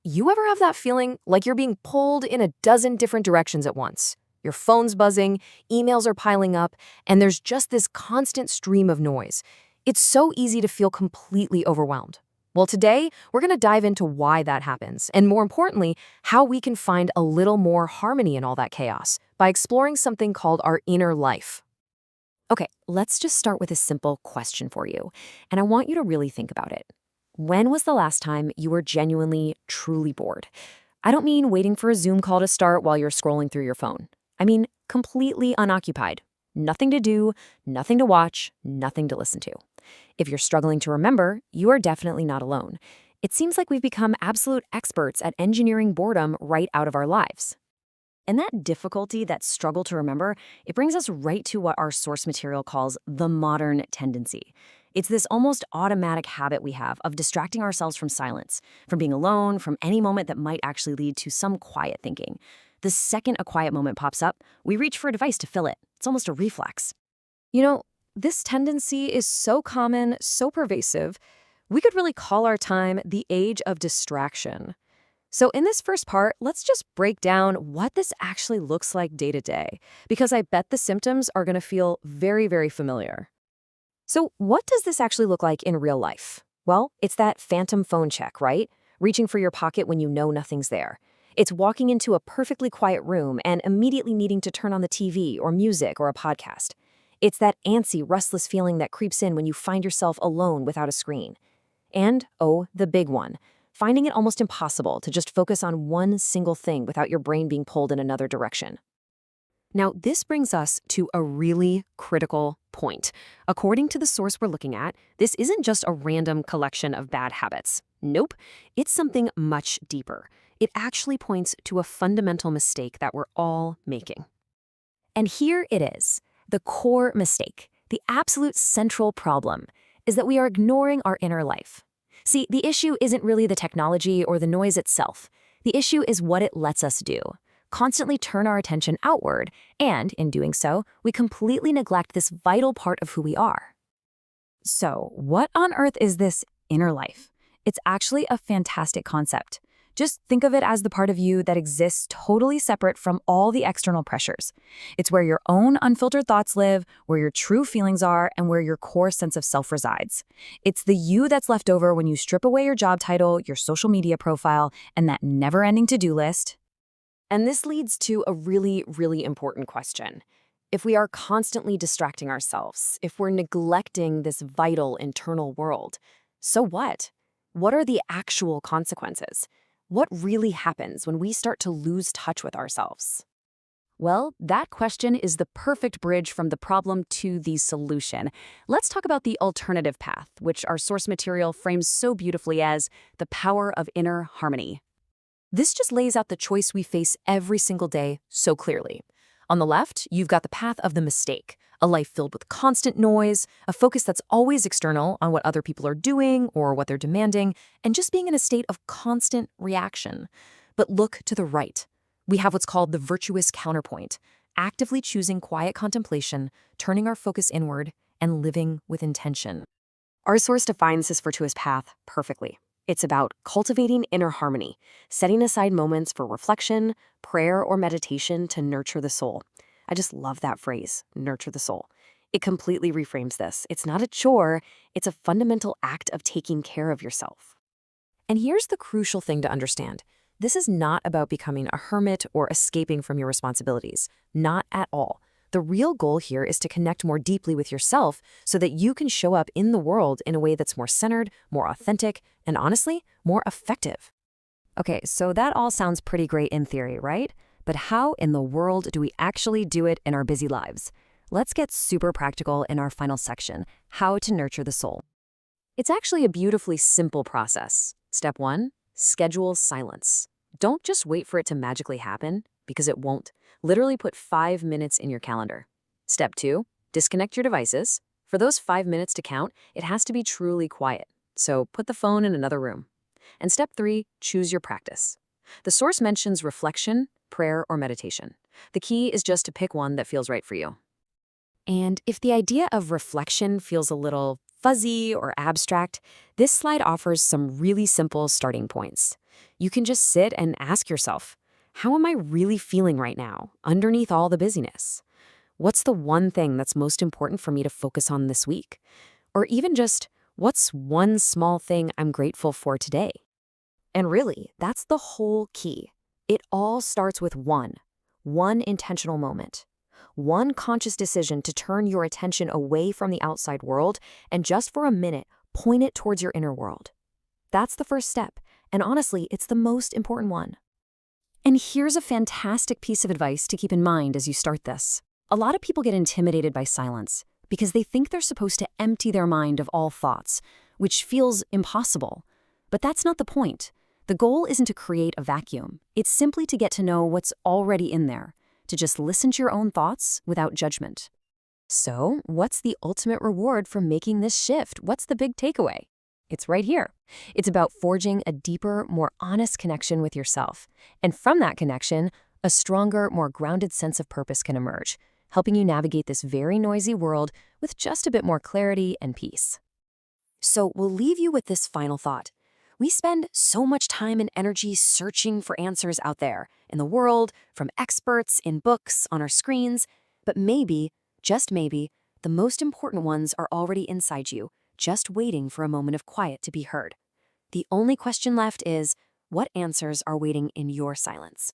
You ever have that feeling like you're being pulled in a dozen different directions at once? Your phone's buzzing, emails are piling up, and there's just this constant stream of noise. It's so easy to feel completely overwhelmed. Well, today, we're going to dive into why that happens, and more importantly, how we can find a little more harmony in all that chaos by exploring something called our inner life. Okay, let's just start with a simple question for you, and I want you to really think about it. When was the last time you were genuinely, truly bored? I don't mean waiting for a Zoom call to start while you're scrolling through your phone. I mean completely unoccupied. Nothing to do, nothing to watch, nothing to listen to. If you're struggling to remember, you are definitely not alone. It seems like we've become absolute experts at engineering boredom right out of our lives. And that difficulty, that struggle to remember, it brings us right to what our source material calls the modern tendency. It's this almost automatic habit we have of distracting ourselves from silence, from being alone, from any moment that might actually lead to some quiet thinking. The second a quiet moment pops up, we reach for a device to fill it. It's almost a reflex. You know, this tendency is so common, so pervasive, we could really call our time the age of distraction. So in this first part, let's just break down what this actually looks like day to day, because I bet the symptoms are going to feel very, very familiar. So what does this actually look like in real life? Well, it's that phantom phone check, right? Reaching for your pocket when you know nothing's there. It's walking into a perfectly quiet room and immediately needing to turn on the TV or music or a podcast. It's that antsy, restless feeling that creeps in when you find yourself alone without a screen. And, oh, the big one, finding it almost impossible to just focus on one single thing without your brain being pulled in another direction. Now, this brings us to a really critical point. According to the source we're looking at, this isn't just a random collection of bad habits. Nope, it's something much deeper. It actually points to a fundamental mistake that we're all making. And here it is, the core mistake, the absolute central problem, is that we are ignoring our inner life. See, the issue isn't really the technology or the noise itself. The issue is what it lets us do. Constantly turn our attention outward, and in doing so, we completely neglect this vital part of who we are. So, what on earth is this inner life? It's actually a fantastic concept. Just think of it as the part of you that exists totally separate from all the external pressures. It's where your own unfiltered thoughts live, where your true feelings are, and where your core sense of self resides. It's the you that's left over when you strip away your job title, your social media profile, and that never-ending to-do list. And this leads to a really, really important question. If we are constantly distracting ourselves, if we're neglecting this vital internal world, so what? What are the actual consequences? What really happens when we start to lose touch with ourselves? Well, that question is the perfect bridge from the problem to the solution. Let's talk about the alternative path, which our source material frames so beautifully as the power of inner harmony. This just lays out the choice we face every single day so clearly. On the left, you've got the path of the mistake, a life filled with constant noise, a focus that's always external on what other people are doing or what they're demanding, and just being in a state of constant reaction. But look to the right. We have what's called the virtuous counterpoint, actively choosing quiet contemplation, turning our focus inward, and living with intention. Our source defines this virtuous path perfectly. It's about cultivating inner harmony, setting aside moments for reflection, prayer, or meditation to nurture the soul. I just love that phrase, nurture the soul. It completely reframes this. It's not a chore, it's a fundamental act of taking care of yourself. And here's the crucial thing to understand. This is not about becoming a hermit or escaping from your responsibilities. Not at all. The real goal here is to connect more deeply with yourself so that you can show up in the world in a way that's more centered, more authentic, and honestly, more effective. Okay, so that all sounds pretty great in theory, right? But how in the world do we actually do it in our busy lives? Let's get super practical in our final section, how to nurture the soul. It's actually a beautifully simple process. Step 1, schedule silence. Don't just wait for it to magically happen, because it won't. Literally put 5 minutes in your calendar. Step 2, disconnect your devices. For those 5 minutes to count, it has to be truly quiet. So put the phone in another room. And step 3, choose your practice. The source mentions reflection, prayer, or meditation. The key is just to pick one that feels right for you. And if the idea of reflection feels a little fuzzy or abstract, this slide offers some really simple starting points. You can just sit and ask yourself, how am I really feeling right now, underneath all the busyness? What's the one thing that's most important for me to focus on this week? Or even just, what's one small thing I'm grateful for today? And really, that's the whole key. It all starts with one intentional moment, one conscious decision to turn your attention away from the outside world and just for a minute, point it towards your inner world. That's the first step, and honestly, it's the most important one. And here's a fantastic piece of advice to keep in mind as you start this. A lot of people get intimidated by silence because they think they're supposed to empty their mind of all thoughts, which feels impossible. But that's not the point. The goal isn't to create a vacuum. It's simply to get to know what's already in there, to just listen to your own thoughts without judgment. So, what's the ultimate reward for making this shift? What's the big takeaway? It's right here. It's about forging a deeper, more honest connection with yourself. And from that connection, a stronger, more grounded sense of purpose can emerge, helping you navigate this very noisy world with just a bit more clarity and peace. So we'll leave you with this final thought. We spend so much time and energy searching for answers out there, in the world, from experts, in books, on our screens, but maybe, just maybe, the most important ones are already inside you, just waiting for a moment of quiet to be heard. The only question left is, what answers are waiting in your silence?